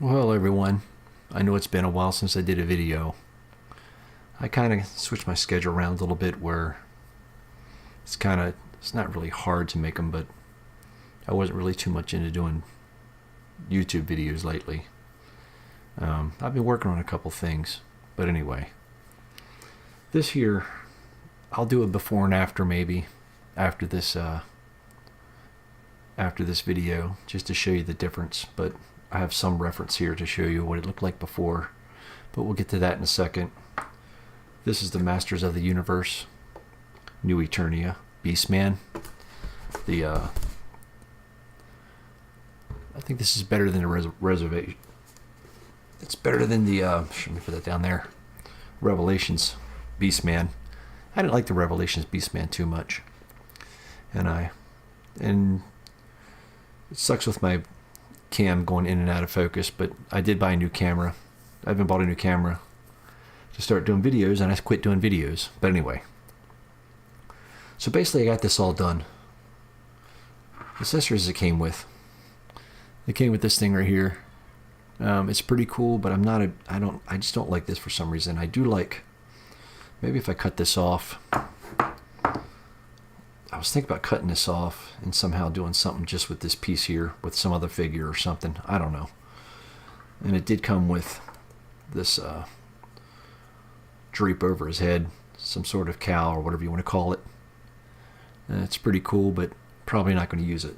Well, hello everyone. I know it's been a while since I did a video. I kind of switched my schedule around a little bit where it's not really hard to make them, but I wasn't really too much into doing YouTube videos lately. I've been working on a couple things, but anyway. This here, I'll do a before and after maybe, after this video, just to show you the difference, but I have some reference here to show you what it looked like before, but we'll get to that in a second. This is the Masters of the Universe, New Eternia, Beastman. I think this is better than the Reservation. It's better than the, let me put that down there, Revelations Beastman. I didn't like the Revelations Beastman too much. And it sucks with my cam going in and out of focus, but I did buy a new camera. I haven't bought a new camera to start doing videos, and I quit doing videos. But anyway, so basically I got this all done. The accessories it came with. It came with this thing right here. It's pretty cool, but I just don't like this for some reason. I do like, maybe if I cut this off. I was thinking about cutting this off and somehow doing something just with this piece here, with some other figure or something. I don't know. And it did come with this drape over his head, some sort of cowl or whatever you want to call it. And it's pretty cool, but probably not going to use it.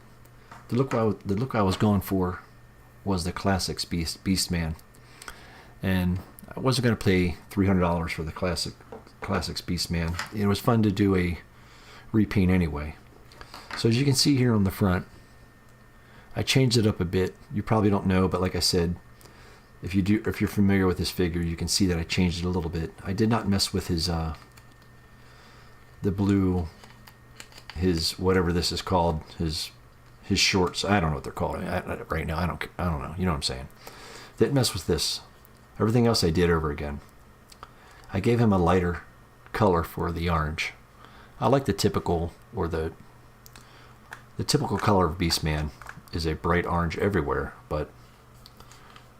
The look I was going for was the Classics Beastman, and I wasn't going to pay $300 for the Classics Beastman. It was fun to do a repaint anyway. So as you can see here on the front, I changed it up a bit. You probably don't know, but like I said, if you're familiar with this figure, you can see that I changed it a little bit. I did not mess with his the blue, his whatever this is called, his shorts. I don't know what they're called right now. I don't know. You know what I'm saying? Didn't mess with this. Everything else I did over again. I gave him a lighter color for the orange. I like the typical, or the typical color of Beastman is a bright orange everywhere, but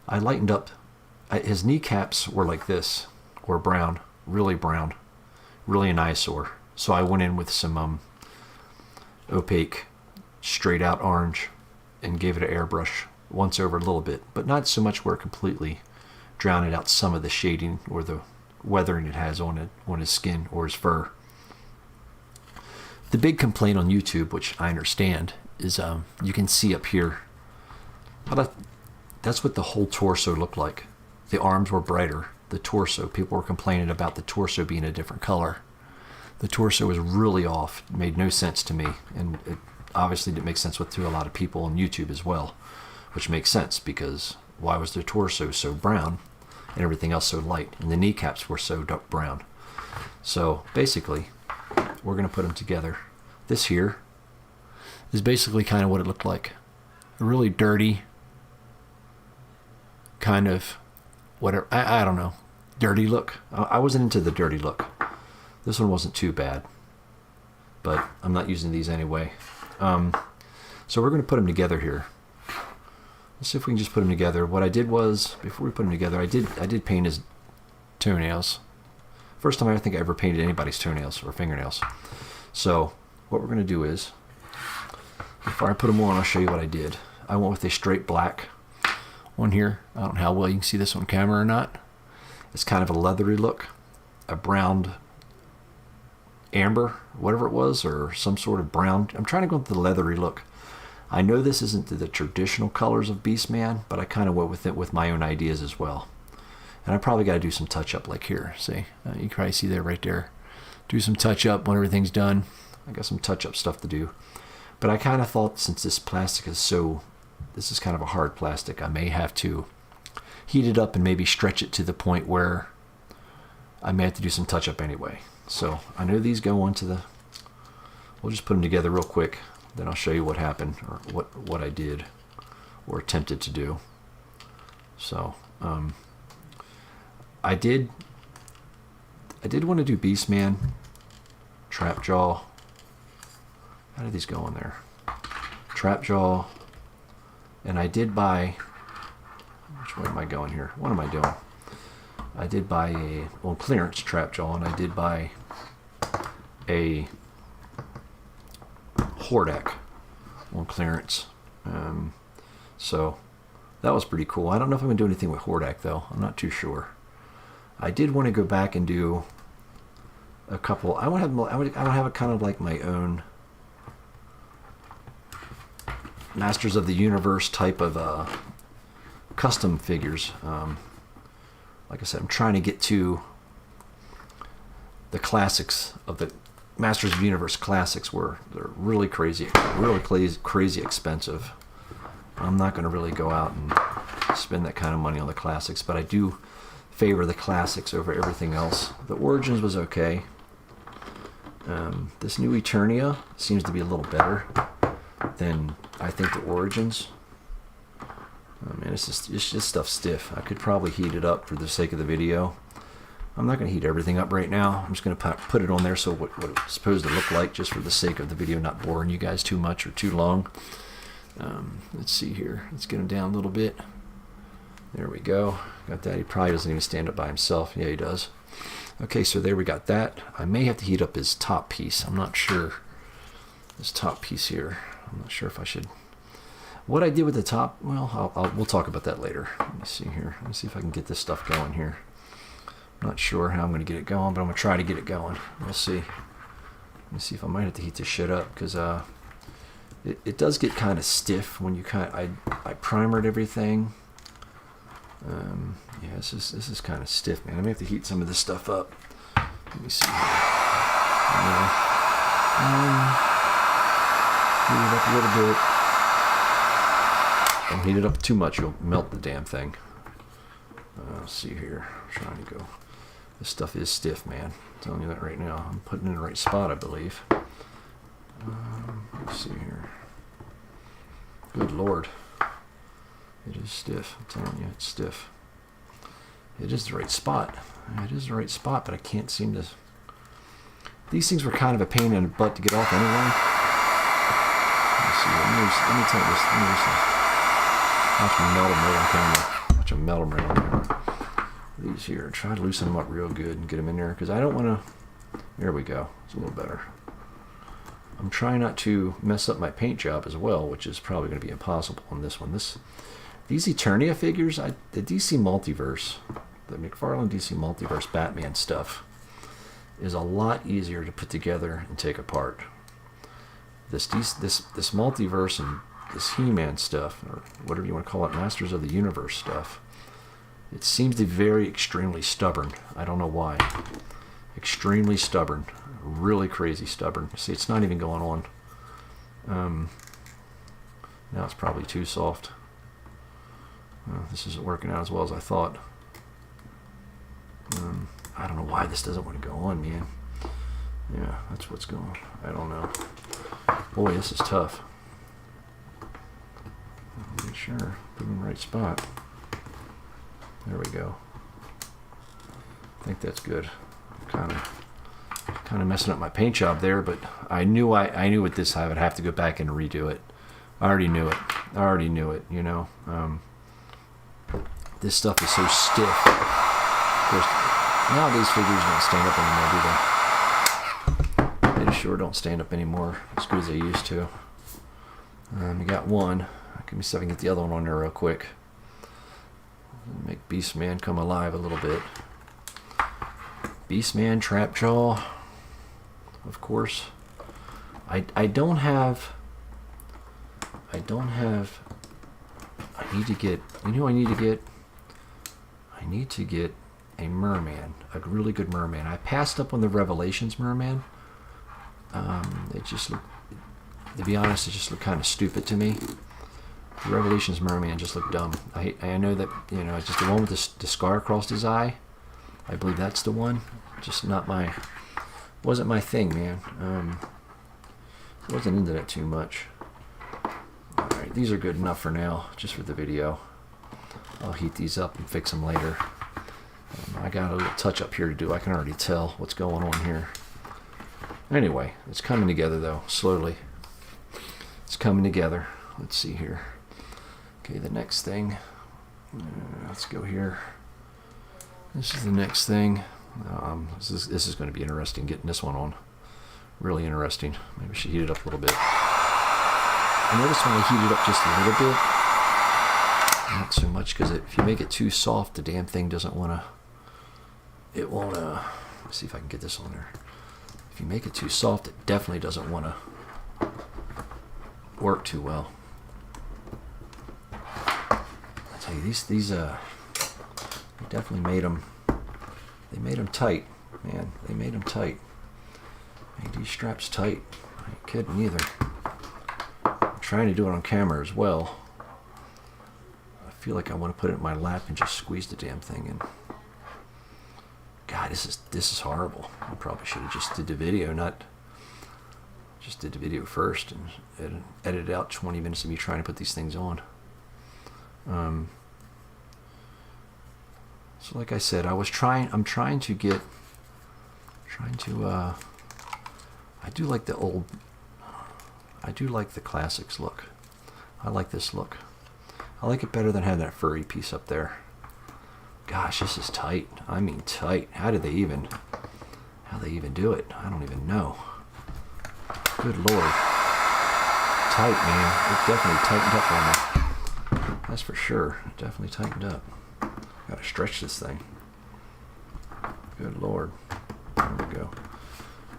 I lightened up. His kneecaps were like this, or brown, really an eyesore. So I went in with some opaque, straight out orange and gave it an airbrush once over a little bit, but not so much where it completely drowned out some of the shading or the weathering it has on his skin or his fur. The big complaint on YouTube, which I understand, is you can see up here. That's what the whole torso looked like. The arms were brighter. The torso, people were complaining about the torso being a different color. The torso was really off. It made no sense to me, and it obviously didn't make sense to a lot of people on YouTube as well, which makes sense because why was the torso so brown and everything else so light, and the kneecaps were so dark brown? So basically, we're going to put them together. This here is basically kind of what it looked like. A really dirty, kind of, whatever, I don't know, dirty look. I wasn't into the dirty look. This one wasn't too bad, but I'm not using these anyway. So we're going to put them together here. Let's see if we can just put them together. What I did was, before we put them together, I did paint his toenails. First time I think I ever painted anybody's toenails or fingernails. So what we're going to do is, before I put them on, I'll show you what I did. I went with a straight black one here. I don't know how well you can see this on camera or not. It's kind of a leathery look, a brown amber, whatever it was, or some sort of brown. I'm trying to go with the leathery look. I know this isn't the traditional colors of Beastman, but I kind of went with it with my own ideas as well. And I probably got to do some touch up, like here. See, you can probably see that right there. Do some touch up when everything's done. I got some touch up stuff to do. But I kind of thought, since this plastic is this is kind of a hard plastic, I may have to heat it up and maybe stretch it to the point where I may have to do some touch up anyway. So I know these go onto we'll just put them together real quick, then I'll show you what happened, or what I did or attempted to do. So I did want to do Beastman, Trapjaw. How did these go on there? Trapjaw, and I did buy Which way am I going here? What am I doing? I did buy a on clearance trap jaw, and I did buy a Hordak on clearance. So that was pretty cool. I don't know if I'm gonna do anything with Hordak though. I'm not too sure. I did want to go back and do a couple. I would have a kind of like my own Masters of the Universe type of custom figures. Like I said, I'm trying to get to the classics of the Masters of the Universe classics, where they're really crazy expensive. I'm not going to really go out and spend that kind of money on the classics, but I do favor the classics over everything else. The Origins was okay. This new Eternia seems to be a little better than I think the Origins. Oh man, it's just stuff stiff. I could probably heat it up for the sake of the video. I'm not going to heat everything up right now. I'm just going to put it on there so what it's supposed to look like, just for the sake of the video, not boring you guys too much or too long. Let's see here. Let's get him down a little bit. There we go. Got that. He probably doesn't even stand up by himself. Yeah, he does. Okay, so there we got that. I may have to heat up his top piece. I'm not sure. This top piece here. I'm not sure if I should. What I did with the top, well, we'll talk about that later. Let me see here. Let me see if I can get this stuff going here. I'm not sure how I'm going to get it going, but I'm going to try to get it going. We'll see. Let me see if I might have to heat this shit up, because it does get kind of stiff when you I primered everything. Yeah, this is kind of stiff, man. I may have to heat some of this stuff up. Let me see here. Heat it up a little bit. Don't heat it up too much, you'll melt the damn thing. Let's see here. I'm trying to go. This stuff is stiff, man. I'm telling you that right now. I'm putting it in the right spot, I believe. Let's see here. Good Lord. It is stiff. I'm telling you, it's stiff. It is the right spot. It is the right spot, but I can't seem to... These things were kind of a pain in the butt to get off anyway. Let's see. Let me take this. Let me see. Watch them melt them right on camera. Watch them melt them right on camera. These here. Try to loosen them up real good and get them in there, because I don't want to... There we go. It's a little better. I'm trying not to mess up my paint job as well, which is probably going to be impossible on this one. These Eternia figures, the DC Multiverse, the McFarlane DC Multiverse Batman stuff, is a lot easier to put together and take apart. This Multiverse and this He-Man stuff, or whatever you want to call it, Masters of the Universe stuff, it seems to be very extremely stubborn. I don't know why. Extremely stubborn. Really crazy stubborn. See, it's not even going on. Now it's probably too soft. This isn't working out as well as I thought. I don't know why this doesn't want to go on, man. Yeah, that's what's going on. I don't know. Boy, this is tough. Make sure, put it in the right spot. There we go. I think that's good. Kind of messing up my paint job there, but I knew with this I would have to go back and redo it. I already knew it. You know. This stuff is so stiff. Of course, nowadays figures don't stand up anymore, do they? They sure don't stand up anymore as good as they used to. We got one. Give me a second to get the other one on there real quick. Make Beastman come alive a little bit. Beastman, Trapjaw, of course. I need to get, you know, I need to get a merman, a really good merman. I passed up on the Revelations merman. They just look, to be honest, it just looked kind of stupid to me. The Revelations merman just looked dumb. I know that, you know, it's just the one with the scar across his eye. I believe that's the one. Just wasn't my thing, man. Wasn't into that too much. Alright, these are good enough for now, just for the video. I'll heat these up and fix them later. I got a little touch up here to do. I can already tell what's going on here. Anyway, it's coming together though, slowly. It's coming together. Let's see here. Okay, the next thing Let's go here. This is the next thing. This is going to be interesting getting this one on. Really interesting. Maybe I should heat it up a little bit. I noticed when I heat it up just a little bit, not so much, because if you make it too soft, the damn thing doesn't want to, it won't, let's see if I can get this on there. If you make it too soft, it definitely doesn't want to work too well. I tell you, these definitely made them, they made them tight, man. They made them tight. Made these straps tight. I ain't kidding either. I'm trying to do it on camera as well. I feel like I want to put it in my lap and just squeeze the damn thing in. God, this is horrible. I probably should have just did the video, just did the video first and edited out 20 minutes of me trying to put these things on. So like I said, I'm trying to I do like the classics look. I like this look. I like it better than having that furry piece up there. Gosh, this is tight. I mean tight. How they even do it? I don't even know. Good Lord. Tight, man. It definitely tightened up on me. That's for sure. It definitely tightened up. Gotta stretch this thing. Good Lord. There we go.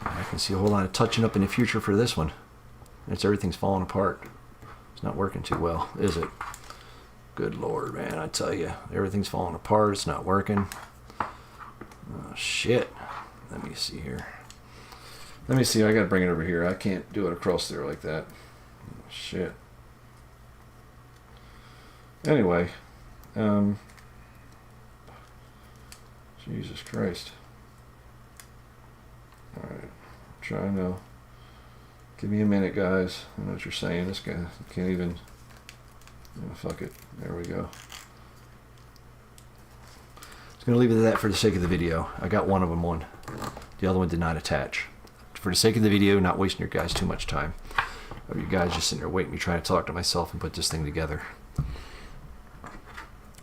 I can see a whole lot of touching up in the future for this one. Everything's falling apart. It's not working too well, is it? Good Lord, man, I tell you, everything's falling apart. It's not working. Oh, shit. Let me see here. Let me see. I gotta bring it over here. I can't do it across there like that. Oh, shit. Anyway, Jesus Christ. Alright, trying to. Give me a minute, guys. I know what you're saying. This guy can't even. Oh, fuck it. There we go. Just going to leave it at that for the sake of the video. I got one of them on. The other one did not attach. For the sake of the video, not wasting your guys too much time. Or you guys just sitting there waiting me trying to talk to myself and put this thing together.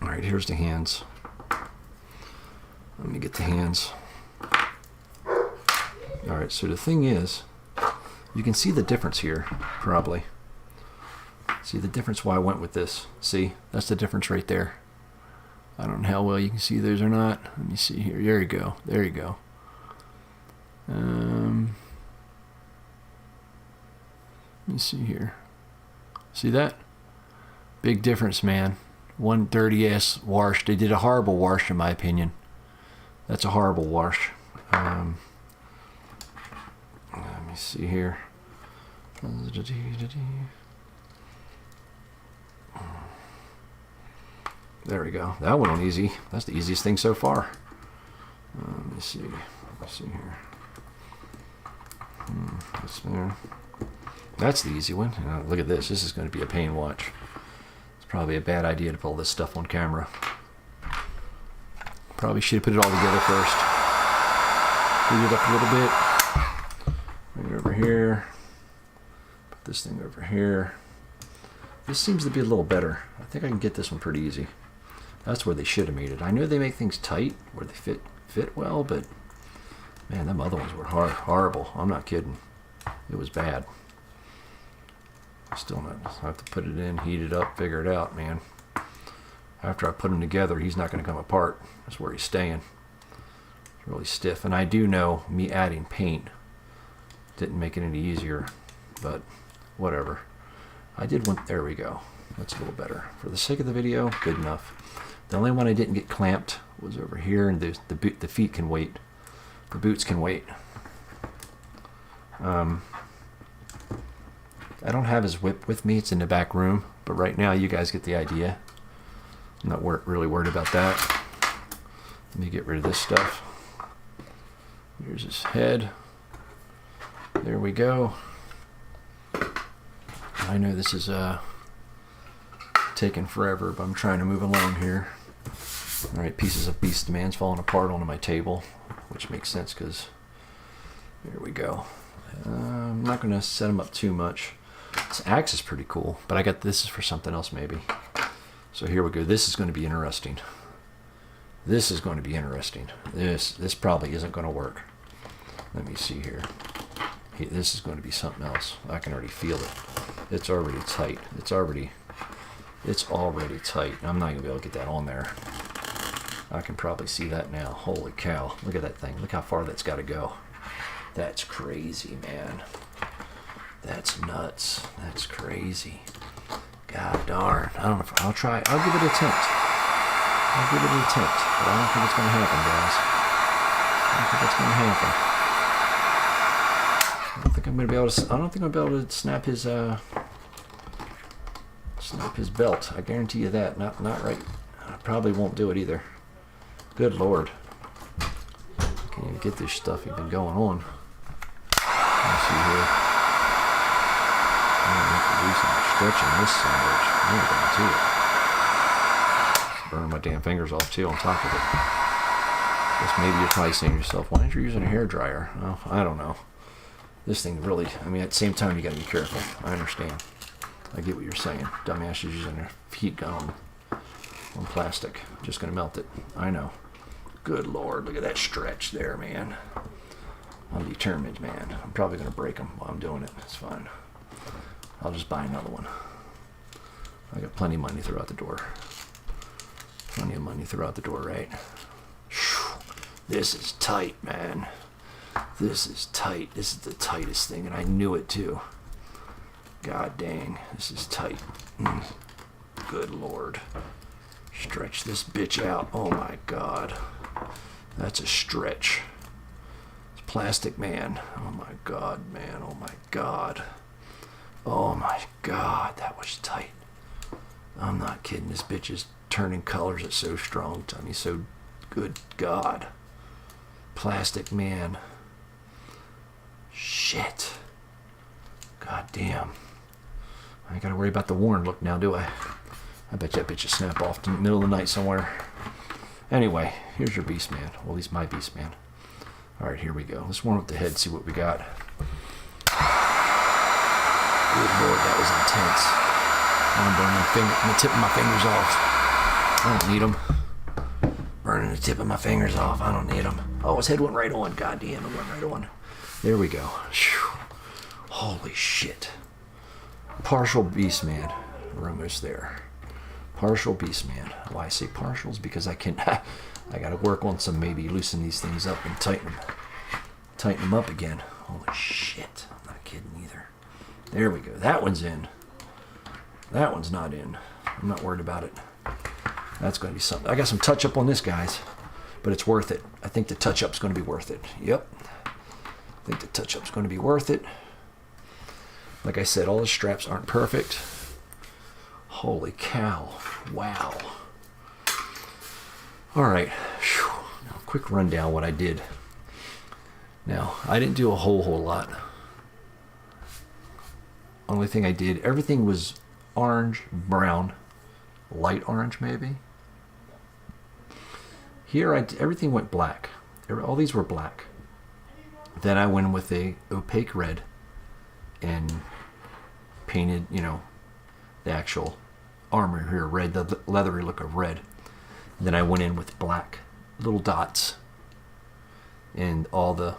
Alright, here's the hands. Let me get the hands. Alright, so the thing is, you can see the difference here, probably. See the difference why I went with this. See, that's the difference right there. I don't know how well you can see those or not. Let me see here. There you go. There you go. Let me see here. See that? Big difference, man. One dirty ass wash. They did a horrible wash in my opinion. That's a horrible wash. Let me see here. There we go. That went on easy. That's the easiest thing so far. Let me see. Let's see here. That's there. That's the easy one. Look at this. This is going to be a pain watch. It's probably a bad idea to put all this stuff on camera. Probably should have put it all together first. Heat it up a little bit. Bring it over here. Put this thing over here. This seems to be a little better. I think I can get this one pretty easy. That's where they should have made it. I know they make things tight where they fit well, but man, them other ones were horrible. I'm not kidding. It was bad. Still not. I have to put it in, heat it up, figure it out, man. After I put them together, he's not going to come apart. That's where he's staying. It's really stiff. And I do know me adding paint didn't make it any easier, but whatever. I did one. There we go. That's a little better. For the sake of the video, good enough. The only one I didn't get clamped was over here, and the feet can wait. The boots can wait. I don't have his whip with me. It's in the back room. But right now, you guys get the idea. I'm not really worried about that. Let me get rid of this stuff. Here's his head. There we go. I know this is taking forever, but I'm trying to move along here. Alright, pieces of Beast Man's falling apart onto my table, which makes sense because there we go. I'm not going to set them up too much. This axe is pretty cool, but I got this is for something else maybe. So here we go. This is going to be interesting. This is going to be interesting. This probably isn't going to work. Let me see here. This is going to be something else. I can already feel it. It's already tight. It's already tight. I'm not going to be able to get that on there. I can probably see that now. Holy cow. Look at that thing. Look how far that's got to go. That's crazy, man. That's nuts. That's crazy. God darn. I don't know if I'll try. I'll give it an attempt. But I don't think it's going to happen, guys. I don't think it's going to happen. I don't think I'm going to be able to snap his belt. I guarantee you that. Not right. I probably won't do it either. Good Lord. Can't even get this stuff even going on. Let's see here. I'm going to have to do some stretching this sandwich. I'm going to it. Burn my damn fingers off too on top of it. Guess maybe you're probably saying to yourself, why aren't you using a hair dryer? Well, I don't know. This thing really, I mean, at the same time, you got to be careful. I understand. I get what you're saying. Dumbass is using a heat gun on plastic. Just going to melt it. I know. Good Lord, look at that stretch there, man. I'm determined, man. I'm probably going to break them while I'm doing it. It's fine. I'll just buy another one. I got plenty of money throughout the door. Plenty of money throughout the door, right? This is tight, man. This is tight. This is the tightest thing, and I knew it too. God dang, this is tight. Good Lord. Stretch this bitch out. Oh my God. That's a stretch. It's plastic, man. Oh my God, man. Oh my God. Oh my God, that was tight. I'm not kidding. This bitch is turning colors. It's so strong. I mean, so good God. Plastic, man. Shit. God damn. I ain't got to worry about the worn look now, do I? I bet that bitch will snap off in the middle of the night somewhere. Anyway, here's your Beast Man. Well, at least my Beast Man. All right, here we go. Let's warm up the head, see what we got. Good Lord, that was intense. I'm burning the tip of my fingers off. I don't need them. Burning the tip of my fingers off. I don't need them. Oh, his head went right on. God damn, it went right on. There we go. Whew. Holy shit. Partial Beast Man. We're almost there. Partial Beast Man. Why I say partials? Because I got to work on some, maybe loosen these things up and tighten them up again. Holy shit. I'm not kidding either. There we go. That one's in. That one's not in. I'm not worried about it. That's going to be something. I got some touch up on this, guys, but it's worth it. I think the touch up's going to be worth it. Yep. I think the touch up's going to be worth it. Like I said, all the straps aren't perfect. Holy cow. Wow. All right. Whew. Now, quick rundown what I did. Now, I didn't do a whole lot. Only thing I did, everything was orange, brown, light orange maybe. Here, everything went black. All these were black. Then I went with a opaque red and painted, the actual armor here red, the leathery look of red. Then I went in with black little dots and all the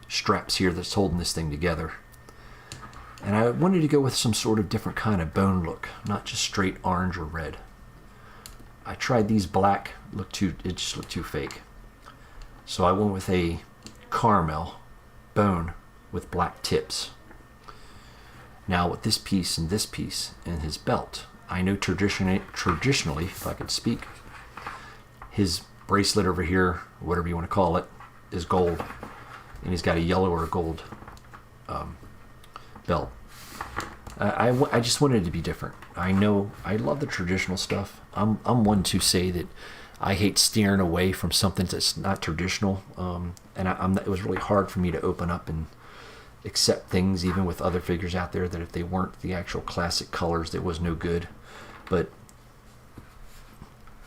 straps here that's holding this thing together. And I wanted to go with some sort of different kind of bone look, not just straight orange or red. I tried these black, it just looked too fake. So I went with a caramel bone with black tips. Now with this piece and his belt, I know traditionally, if I could speak, his bracelet over here, whatever you want to call it, is gold. And he's got a yellow or a gold belt. I just wanted it to be different. I know I love the traditional stuff. I'm one to say that I hate steering away from something that's not traditional. It was really hard for me to open up and accept things, even with other figures out there, that if they weren't the actual classic colors, it was no good. But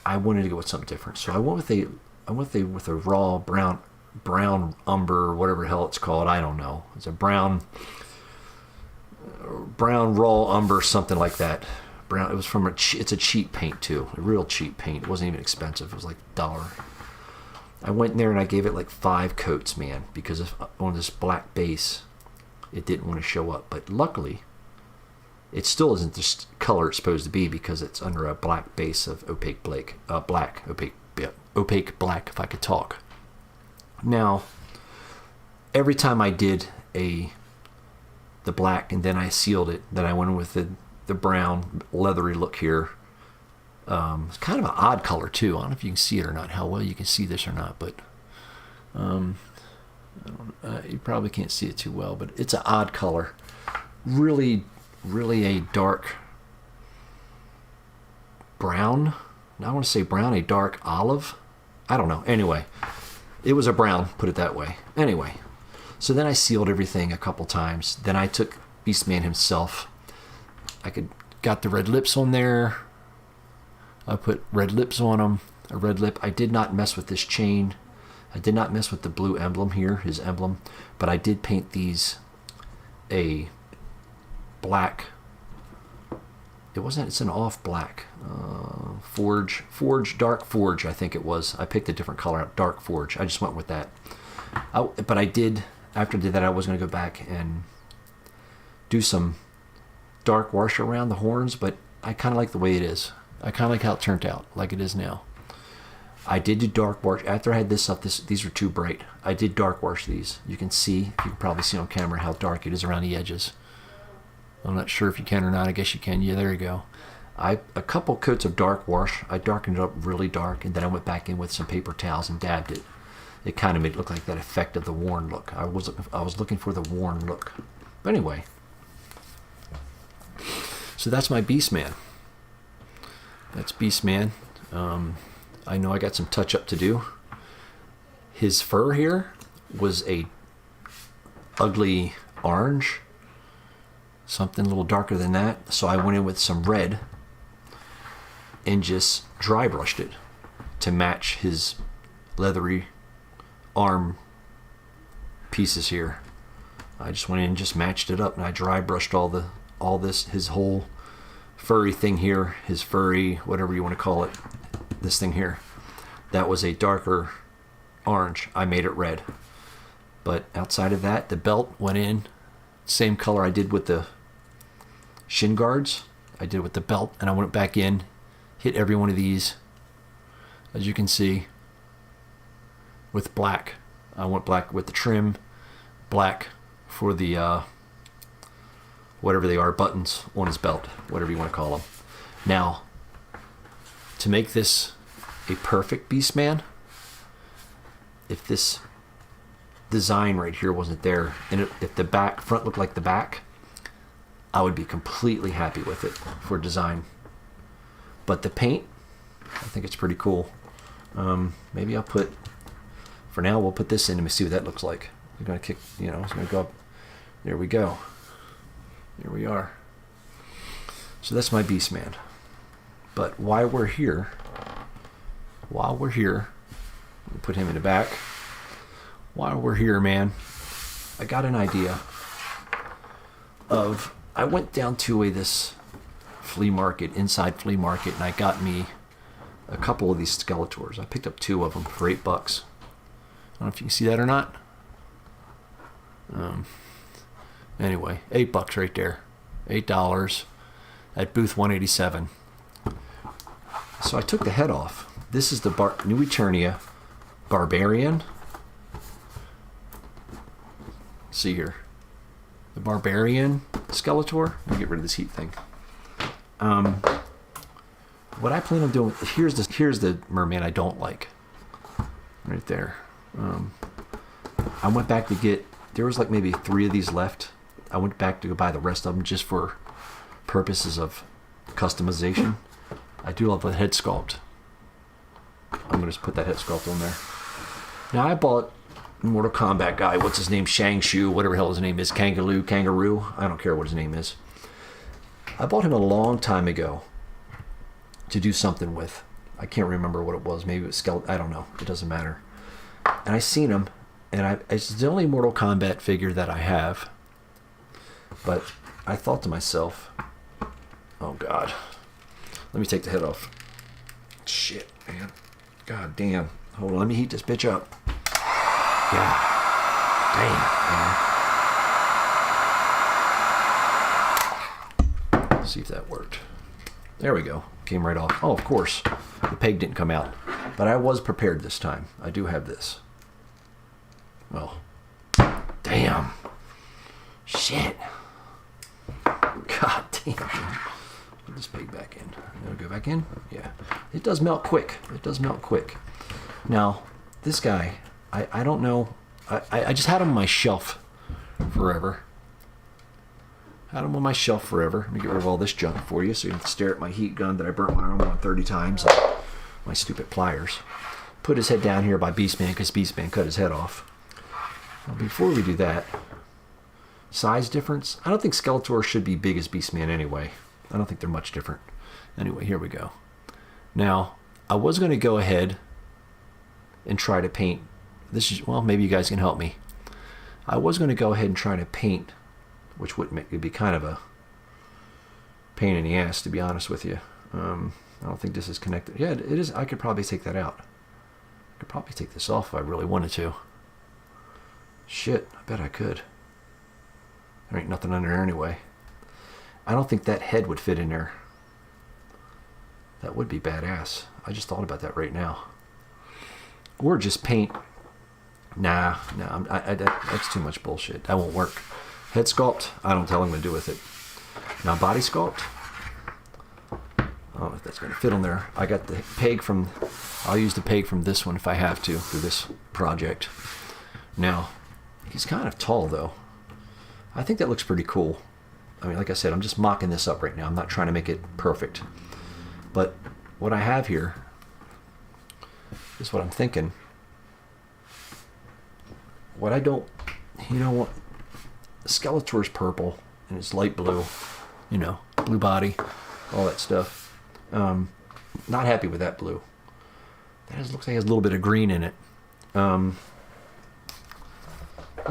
I wanted to go with something different, so I went with a raw brown umber, whatever the hell it's called. I don't know. It's a brown raw umber, something like that. brown. It was from it's a cheap paint too, a real cheap paint. It wasn't even expensive. It was like $1. I went in there and I gave it like 5 coats, man, because on this black base, it didn't want to show up. But luckily, it still isn't the color it's supposed to be because it's under a black base of opaque black, opaque black. If I could talk. Now, every time I did the black and then I sealed it, then I went in with the brown leathery look here. It's kind of an odd color too. I don't know if you can see it or not, how well you can see this or not, but you probably can't see it too well, but it's an odd color. Really a dark brown. I want to say brown, a dark olive. I don't know. Anyway, it was a brown, put it that way. Anyway, so then I sealed everything a couple times. Then I took Beastman himself. Got the red lips on there. I put red lips on him. A red lip. I did not mess with this chain. I did not mess with the blue emblem here, his emblem. But I did paint these a black. It's an off black. Dark forge, I think it was. I picked a different color, dark forge. I just went with that. But I did, after I did that, I was going to go back and do some dark wash around the horns, but I kind of like the way it is. I kind of like how it turned out, like it is now. I did do dark wash. After I had this up, these were too bright. I did dark wash these. You can probably see on camera how dark it is around the edges. I'm not sure if you can or not. I guess you can. Yeah, there you go. A couple coats of dark wash. I darkened it up really dark, and then I went back in with some paper towels and dabbed it. It kind of made it look like that effect of the worn look. I was looking for the worn look. But anyway, so that's my Beastman. That's Beastman. I know I got some touch up to do. His fur here was a ugly orange, something a little darker than that. So I went in with some red and just dry brushed it to match his leathery arm pieces here. I just went in and just matched it up, and I dry brushed his whole furry thing here, his furry, whatever you want to call it, this thing here. That was a darker orange. I made it red. But outside of that, the belt went in, same color I did with the shin guards. I did with the belt, and I went back in, hit every one of these, as you can see, with black. I went black with the trim, black for the whatever they are, buttons on his belt, whatever you want to call them. Now, to make this a perfect Beastman, if this design right here wasn't there, and if the front looked like the back, I would be completely happy with it for design. But the paint, I think it's pretty cool. Maybe I'll put, for now, we'll put this in and see what that looks like. We're going to kick, it's going to go up. There we go. Here we are. So that's my Beastman. But while we're here, put him in the back. While we're here, man, I got an idea of, I went down to this inside flea market, and I got me a couple of these Skeletors. I picked up 2 of them for $8. I don't know if you can see that or not. Anyway, $8 right there. $8 at booth 187. So I took the head off. This is the New Eternia Barbarian. See here. The Barbarian Skeletor. Let me get rid of this heat thing. What I plan on doing, here's the merman I don't like. Right there. I went back to get, there was like maybe 3 of these left. I went back to go buy the rest of them just for purposes of customization. I do love the head sculpt. I'm going to just put that head sculpt on there. Now I bought Mortal Kombat guy, what's his name, Shang-Shu, whatever the hell his name is, Kangaroo, I don't care what his name is. I bought him a long time ago to do something with. I can't remember what it was. Maybe it was skeleton. I don't know. It doesn't matter. And I seen him, and it's the only Mortal Kombat figure that I have. But I thought to myself, oh God, Let me take the head off. Shit, man. God damn. Hold on, let me heat this bitch up. God damn, man. See if that worked. There we go. Came right off. Oh, of course. The peg didn't come out. But I was prepared this time. I do have this. Well, damn. Shit. God damn. Put this peg back in. It'll go back in? Yeah. It does melt quick. It does melt quick. Now, this guy, I don't know. I just had him on my shelf forever. Had him on my shelf forever. Let me get rid of all this junk for you so you can stare at my heat gun that I burnt my arm on 30 times. My stupid pliers. Put his head down here by Beastman because Beastman cut his head off. Now, before we do that, size difference. I don't think Skeletor should be big as Beastman anyway. I don't think they're much different. Anyway, here we go. Now, I was going to go ahead and try to paint. This is, well, maybe you guys can help me. I was going to go ahead and try to paint, which would make it be kind of a pain in the ass, to be honest with you. I don't think this is connected. Yeah, it is. I could probably take that out. I could probably take this off if I really wanted to. Shit, I bet I could. There ain't nothing under there anyway. I don't think that head would fit in there. That would be badass. I just thought about that right now. Or just paint. Nah, that's too much bullshit. That won't work. Head sculpt, I don't tell him what to do with it. Now body sculpt, I don't know if that's going to fit on there. I got the peg from, I'll use the peg from this one if I have to for this project. Now, he's kind of tall though. I think that looks pretty cool. I mean, like I said, I'm just mocking this up right now. I'm not trying to make it perfect. But what I have here is what I'm thinking. What I don't, you know what? Skeletor's purple and it's light blue, you know, blue body, all that stuff. Not happy with that blue. That looks like it has a little bit of green in it. Let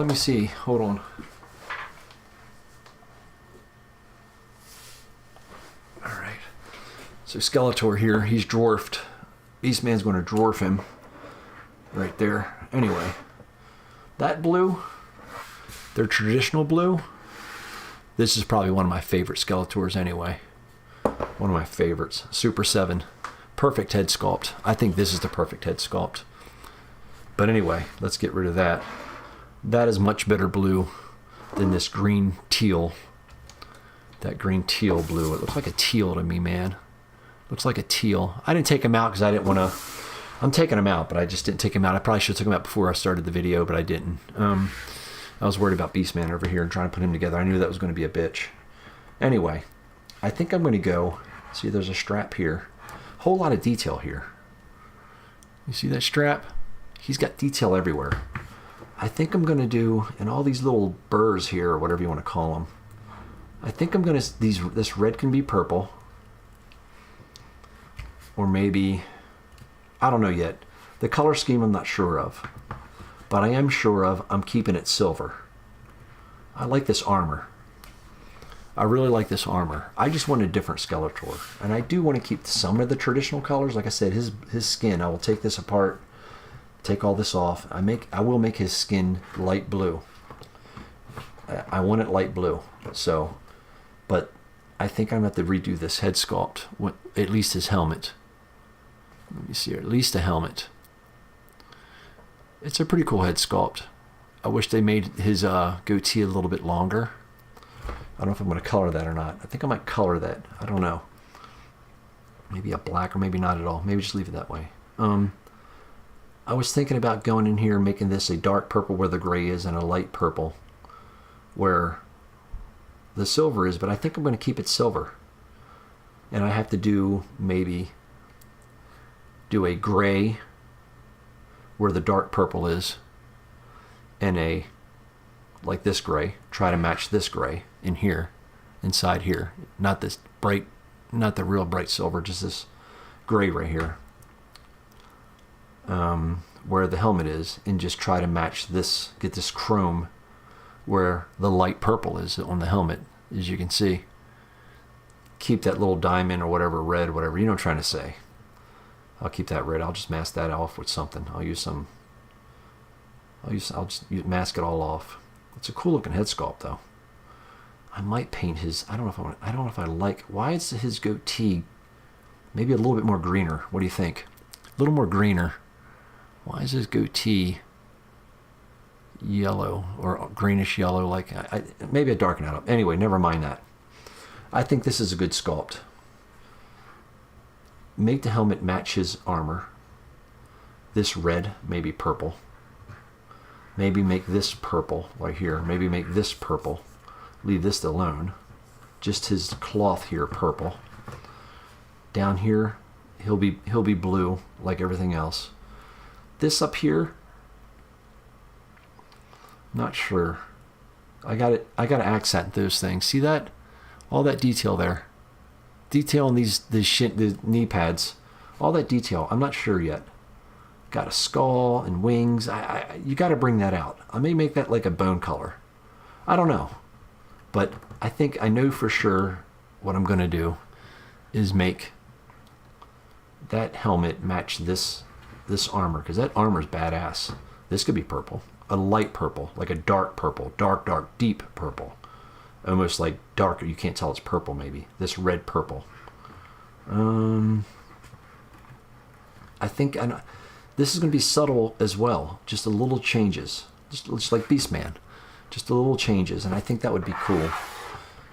me see. Hold on. All right. So Skeletor here, he's dwarfed. Beastman's going to dwarf him right there. Anyway, that blue, their traditional blue, this is probably one of my favorite Skeletors anyway. One of my favorites. Super 7. Perfect head sculpt. I think this is the perfect head sculpt. But anyway, let's get rid of that. That is much better blue than this green teal. That green teal blue. It looks like a teal to me, man. Looks like a teal. I didn't take them out because I didn't want to. I'm taking them out, but I just didn't take them out. I probably should have took them out before I started the video, but I didn't. I was worried about Beastman over here and trying to put him together. I knew that was going to be a bitch. Anyway, I think I'm going to go. See, there's a strap here. Whole lot of detail here. You see that strap? He's got detail everywhere. I think I'm going to do, and all these little burrs here, or whatever you want to call them. I think I'm going to, this red can be purple. Or maybe, I don't know yet. The color scheme I'm not sure of. But I am sure of, I'm keeping it silver. I like this armor. I really like this armor. I just want a different Skeletor. And I do want to keep some of the traditional colors. Like I said, his skin, I will take this apart, take all this off. I will make his skin light blue. I want it light blue. So, but I think I'm going to have to redo this head sculpt. At least his helmet. Let me see here. At least a helmet. It's a pretty cool head sculpt. I wish they made his goatee a little bit longer. I don't know if I'm going to color that or not. I think I might color that. I don't know. Maybe a black or maybe not at all. Maybe just leave it that way. I was thinking about going in here and making this a dark purple where the gray is and a light purple where the silver is, but I think I'm going to keep it silver. And I have to do a gray where the dark purple is and a like this gray, try to match this gray in here, inside here, not this bright, not the real bright silver, just this gray right here where the helmet is, and just try to match this, get this chrome where the light purple is on the helmet, as you can see. keep that little diamond or whatever red, whatever, you know what I'm trying to say. I'll keep that red. I'll just mask that off with something. I'll just mask it all off. It's a cool looking head sculpt though. I might paint his, I don't know if I like, why is his goatee maybe a little bit more greener? What do you think? A little more greener. Why is his goatee yellow or greenish yellow? Like maybe I darken that up. Anyway, never mind that. I think this is a good sculpt. Make the helmet match his armor. This red, maybe purple. Maybe make this purple right here. Maybe make this purple. Leave this alone. Just his cloth here purple. Down here, he'll be blue like everything else. This up here, not sure. I got to accent those things. See that? All that detail there. Detail on the knee pads. All that detail. I'm not sure yet. Got a skull and wings. You got to bring that out. I may make that like a bone color. I don't know. But I think I know for sure what I'm going to do is make that helmet match this armor, because that armor's badass. This could be purple. A light purple, like a dark purple. Dark, deep purple. Almost like darker. You can't tell it's purple maybe. This red purple. I think this is going to be subtle as well. Just a little changes. Just like Beastman. Just a little changes, and I think that would be cool.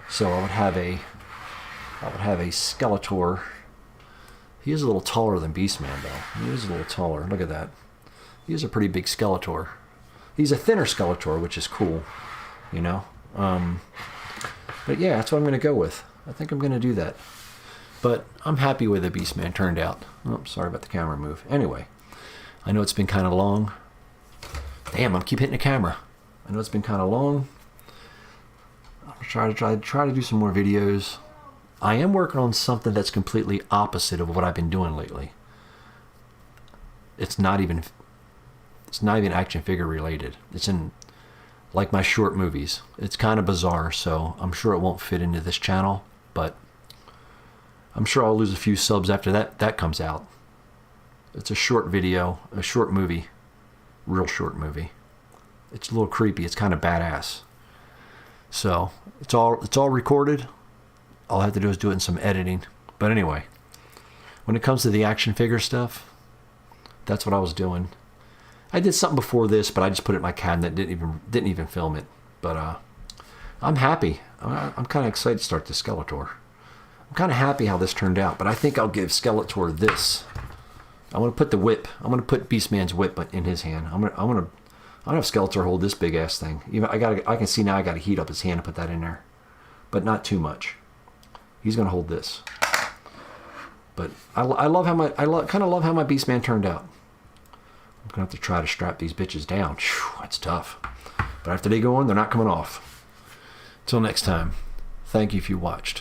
So I would have a Skeletor. He is a little taller than Beastman, though. He is a little taller. Look at that. He is a pretty big Skeletor. He's a thinner Skeletor, which is cool, you know. But yeah, that's what I'm going to go with. I think I'm going to do that. But I'm happy with the Beastman turned out. Oh, sorry about the camera move. Anyway, I know it's been kind of long. Damn, I keep hitting the camera. I know it's been kind of long. I'll try to do some more videos. I am working on something that's completely opposite of what I've been doing lately. It's not even action figure related. It's in like my short movies. It's kind of bizarre, so I'm sure it won't fit into this channel, but I'm sure I'll lose a few subs after that comes out. It's a short video, a short movie, real short movie. It's a little creepy. It's kind of badass. So it's all recorded. All I have to do is do it in some editing. But anyway, when it comes to the action figure stuff, that's what I was doing. I did something before this, but I just put it in my cabinet. Didn't even film it. But I'm happy. I'm kind of excited to start the Skeletor. I'm kind of happy how this turned out. But I think I'll give Skeletor this. I want to put the whip. I'm going to put Beastman's whip in his hand. I'm gonna have Skeletor hold this big ass thing. I can see now I got to heat up his hand and put that in there, but not too much. He's gonna hold this. But I love how kind of love how my Beastman turned out. I'm gonna have to try to strap these bitches down. Whew, that's tough. But after they go on, they're not coming off. Till next time, thank you if you watched.